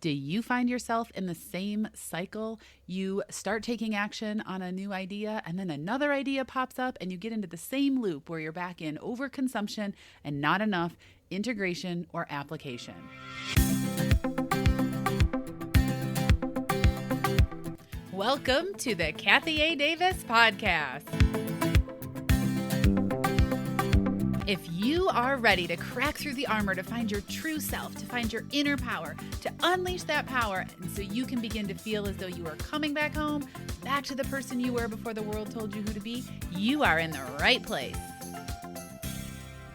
Do you find yourself in the same cycle? You start taking action on a new idea, and then another idea pops up, and you get into the same loop where you're back in overconsumption and not enough integration or application. Welcome to the Kathy A. Davis podcast. If you are ready to crack through the armor to find your true self, to find your inner power, to unleash that power, and so you can begin to feel as though you are coming back home, back to the person you were before the world told you who to be, you are in the right place.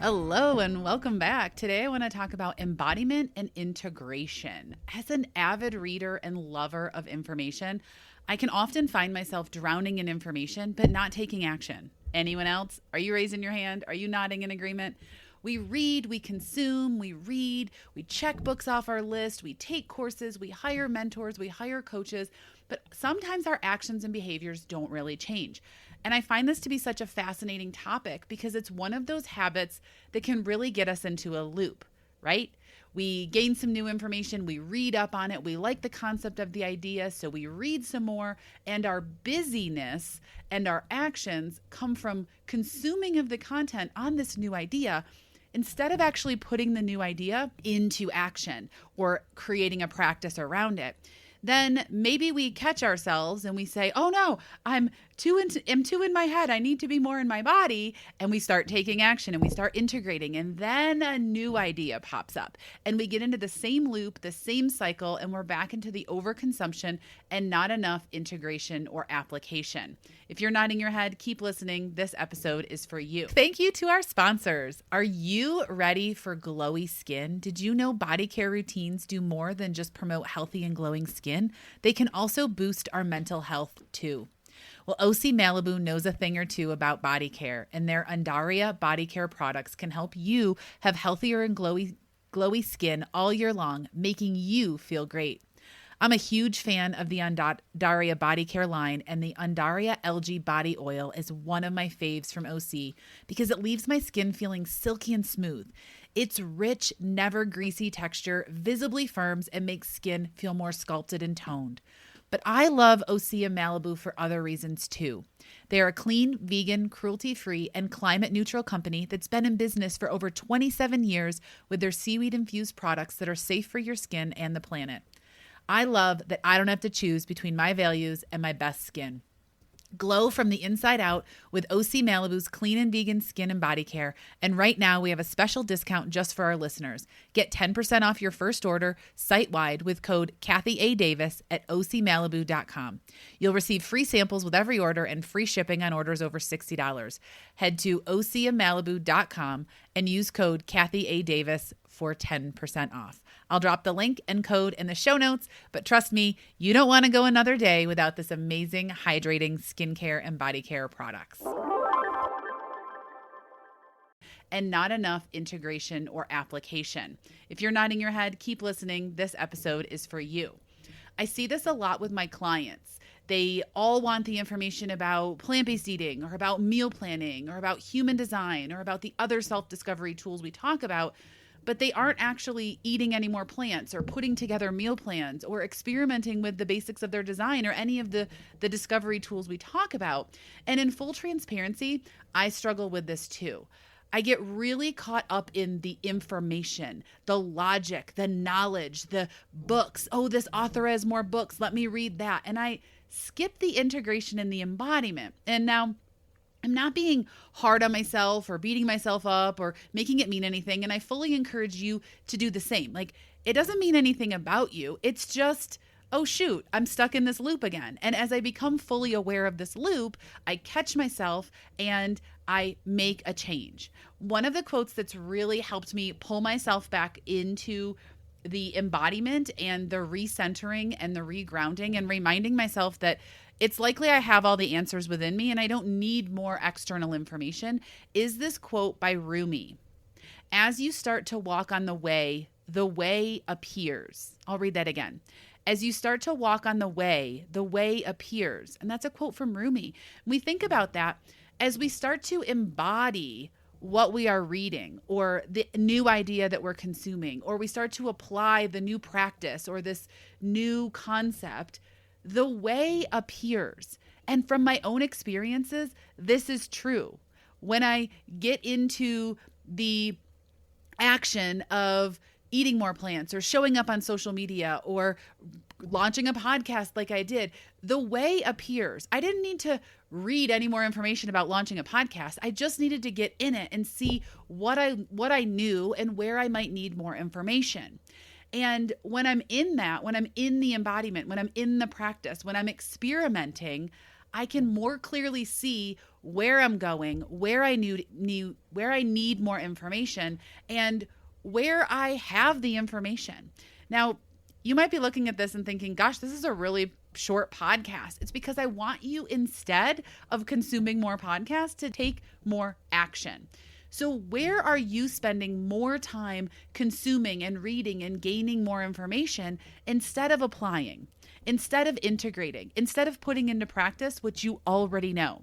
Hello and welcome back. Today I want to talk about embodiment and integration. As an avid reader and lover of information, I can often find myself drowning in information but not taking action. Anyone else? Are you raising your hand? Are you nodding in agreement? We read, we consume, we check books off our list, we take courses, we hire mentors, we hire coaches, but sometimes our actions and behaviors don't really change. And I find this to be such a fascinating topic because it's one of those habits that can really get us into a loop, right? We gain some new information, we read up on it, we like the concept of the idea, so we read some more, and our busyness and our actions come from consuming of the content on this new idea instead of actually putting the new idea into action or creating a practice around it. Then maybe we catch ourselves and we say, oh no, I'm too in my head. I need to be more in my body. And we start taking action and we start integrating. And then a new idea pops up and we get into the same loop, the same cycle, and we're back into the overconsumption and not enough integration or application. If you're nodding your head, keep listening. This episode is for you. Thank you to our sponsors. Are you ready for glowy skin? Did you know body care routines do more than just promote healthy and glowing skin? They can also boost our mental health too. Well, OC Malibu knows a thing or two about body care, and their Undaria body care products can help you have healthier and glowy skin all year long, making you feel great. I'm a huge fan of the Undaria body care line, and the Undaria Algae body oil is one of my faves from OC because it leaves my skin feeling silky and smooth. Its rich, never greasy texture visibly firms and makes skin feel more sculpted and toned. But I love OC and Malibu for other reasons too. They are a clean, vegan, cruelty-free, and climate-neutral company that's been in business for over 27 years with their seaweed-infused products that are safe for your skin and the planet. I love that I don't have to choose between my values and my best skin. Glow from the inside out with OC Malibu's clean and vegan skin and body care. And right now we have a special discount just for our listeners. Get 10% off your first order site-wide with code Kathy A. Davis at ocmalibu.com. You'll receive free samples with every order and free shipping on orders over $60. Head to ocmalibu.com and use code Kathy A. Davis for 10% off. I'll drop the link and code in the show notes, but trust me, you don't want to go another day without this amazing hydrating skincare and body care products. And not enough integration or application. If you're nodding your head, keep listening. This episode is for you. I see this a lot with my clients. They all want the information about plant-based eating or about meal planning or about human design or about the other self-discovery tools we talk about, but they aren't actually eating any more plants or putting together meal plans or experimenting with the basics of their design or any of the discovery tools we talk about. And in full transparency, I struggle with this too. I get really caught up in the information, the logic, the knowledge, the books. Oh, this author has more books. Let me read that. And I skip the integration and the embodiment. And now I'm not being hard on myself or beating myself up or making it mean anything. And I fully encourage you to do the same. Like, it doesn't mean anything about you. It's just, oh shoot, I'm stuck in this loop again. And as I become fully aware of this loop, I catch myself and I make a change. One of the quotes that's really helped me pull myself back into the embodiment and the recentering and the regrounding and reminding myself that it's likely I have all the answers within me and I don't need more external information is this quote by Rumi. As you start to walk on the way appears. I'll read that again. As you start to walk on the way appears. And that's a quote from Rumi. We think about that as we start to embody what we are reading or the new idea that we're consuming, or we start to apply the new practice or this new concept, the way appears. And from my own experiences, this is true. When I get into the action of eating more plants or showing up on social media or launching a podcast like I did, the way appears. I didn't need to read any more information about launching a podcast. I just needed to get in it and see what I knew and where I might need more information. And when I'm in that, when I'm in the embodiment, when I'm in the practice, when I'm experimenting, I can more clearly see where I'm going, where I need more information, and where I have the information. Now, you might be looking at this and thinking, gosh, this is a really short podcast. It's because I want you, instead of consuming more podcasts, to take more action. So where are you spending more time consuming and reading and gaining more information instead of applying, instead of integrating, instead of putting into practice what you already know?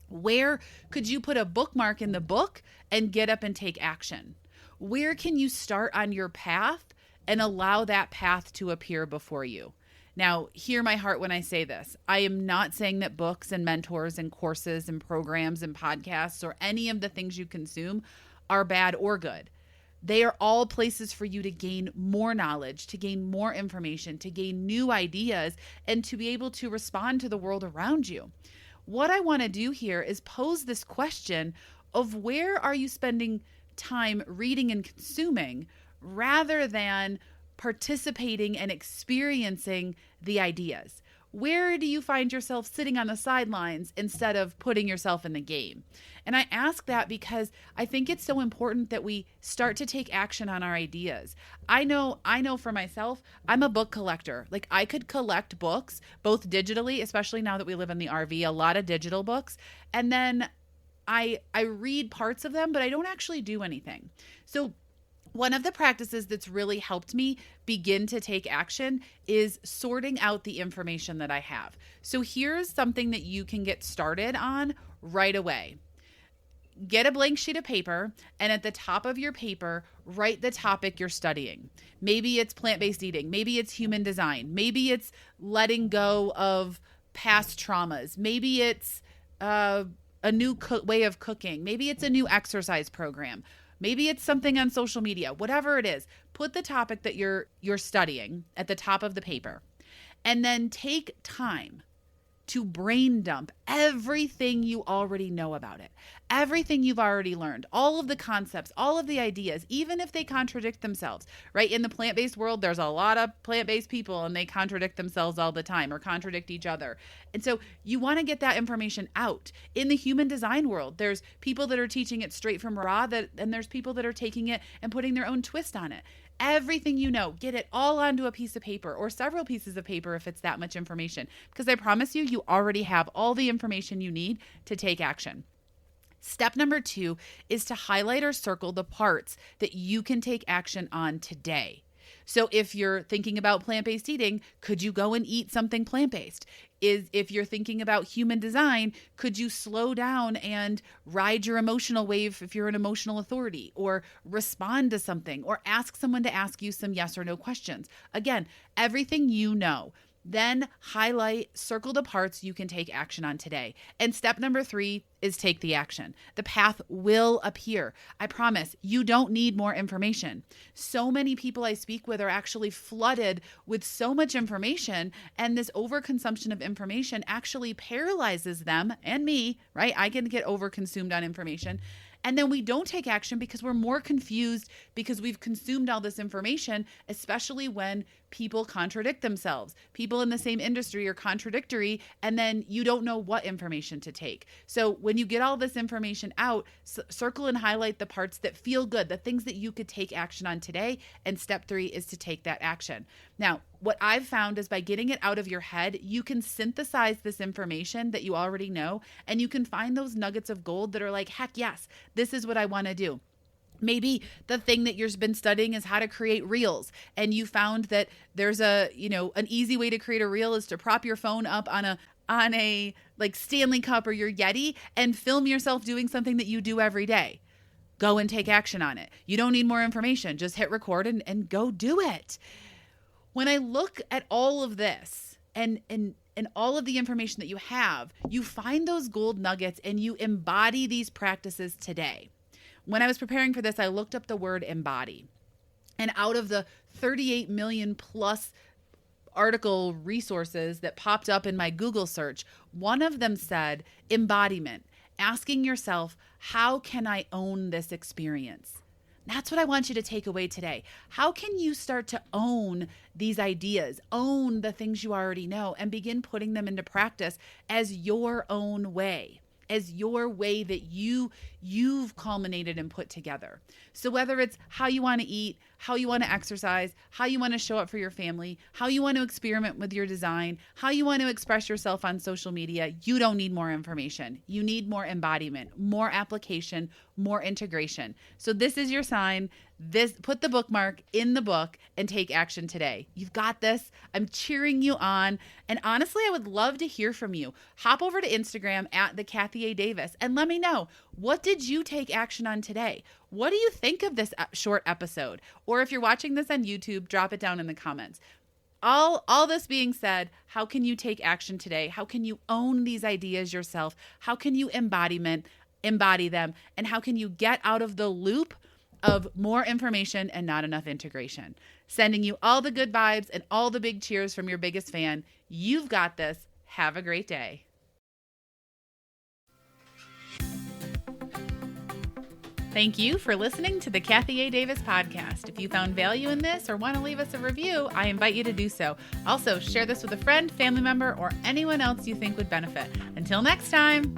Where could you put a bookmark in the book and get up and take action? Where can you start on your path and allow that path to appear before you? Now, hear my heart when I say this. I am not saying that books and mentors and courses and programs and podcasts or any of the things you consume are bad or good. They are all places for you to gain more knowledge, to gain more information, to gain new ideas, and to be able to respond to the world around you. What I want to do here is pose this question of where are you spending time reading and consuming rather than participating and experiencing the ideas? Where do you find yourself sitting on the sidelines instead of putting yourself in the game? And I ask that because I think it's so important that we start to take action on our ideas. I know for myself, I'm a book collector. Like, I could collect books both digitally, especially now that we live in the RV, a lot of digital books. And then I read parts of them, but I don't actually do anything. So one of the practices that's really helped me begin to take action is sorting out the information that I have. So here's something that you can get started on right away. Get a blank sheet of paper, and at the top of your paper, write the topic you're studying. Maybe it's plant-based eating. Maybe it's human design. Maybe it's letting go of past traumas. Maybe it's a new way of cooking. Maybe it's a new exercise program. Maybe it's something on social media. Whatever it is, put the topic that you're studying at the top of the paper, and then take time to brain dump everything you already know about it, everything you've already learned, all of the concepts, all of the ideas, even if they contradict themselves, right? In the plant-based world, there's a lot of plant-based people and they contradict themselves all the time or contradict each other. And so you want to get that information out. In the human design world, there's people that are teaching it straight from raw, and there's people that are taking it and putting their own twist on it. Everything you know, get it all onto a piece of paper or several pieces of paper if it's that much information, because I promise you, you already have all the information you need to take action. Step number 2 is to highlight or circle the parts that you can take action on today. So if you're thinking about plant-based eating, could you go and eat something plant-based? If you're thinking about human design, could you slow down and ride your emotional wave if you're an emotional authority, or respond to something, or ask someone to ask you some yes or no questions? Again, everything you know. Then highlight, circle the parts you can take action on today. And step number 3 is take the action. The path will appear. I promise you don't need more information. So many people I speak with are actually flooded with so much information, and this overconsumption of information actually paralyzes them and me, right? I can get overconsumed on information. And then we don't take action because we're more confused because we've consumed all this information, especially when people contradict themselves. People in the same industry are contradictory, and then you don't know what information to take. So when you get all this information out, circle and highlight the parts that feel good, the things that you could take action on today. And step 3 is to take that action. Now, what I've found is by getting it out of your head, you can synthesize this information that you already know, and you can find those nuggets of gold that are like, heck yes, this is what I want to do. Maybe the thing that you've been studying is how to create reels, and you found that there's an easy way to create a reel is to prop your phone up on a like Stanley Cup or your Yeti and film yourself doing something that you do every day. go and take action on it. You don't need more information. Just hit record and go do it. When I look at all of this and all of the information that you have, you find those gold nuggets and you embody these practices today. When I was preparing for this, I looked up the word embody. And out of the 38 million plus article resources that popped up in my Google search, one of them said embodiment, asking yourself, how can I own this experience? That's what I want you to take away today. How can you start to own these ideas, own the things you already know, and begin putting them into practice as your own way, as your way that you've culminated and put together. So whether it's how you want to eat, how you want to exercise, how you want to show up for your family, how you want to experiment with your design, how you want to express yourself on social media, you don't need more information. You need more embodiment, more application, more integration. So this is your sign. Put the bookmark in the book and take action today. You've got this. I'm cheering you on. And honestly, I would love to hear from you. Hop over to Instagram at the Kathy A. Davis and let me know, what did you take action on today? What do you think of this short episode? Or if you're watching this on YouTube, drop it down in the comments. All this being said, how can you take action today? How can you own these ideas yourself? How can you embody them? And how can you get out of the loop of more information and not enough integration? Sending you all the good vibes and all the big cheers from your biggest fan. You've got this. Have a great day. Thank you for listening to the Kathy A. Davis podcast. If you found value in this or want to leave us a review, I invite you to do so. Also, share this with a friend, family member, or anyone else you think would benefit. Until next time.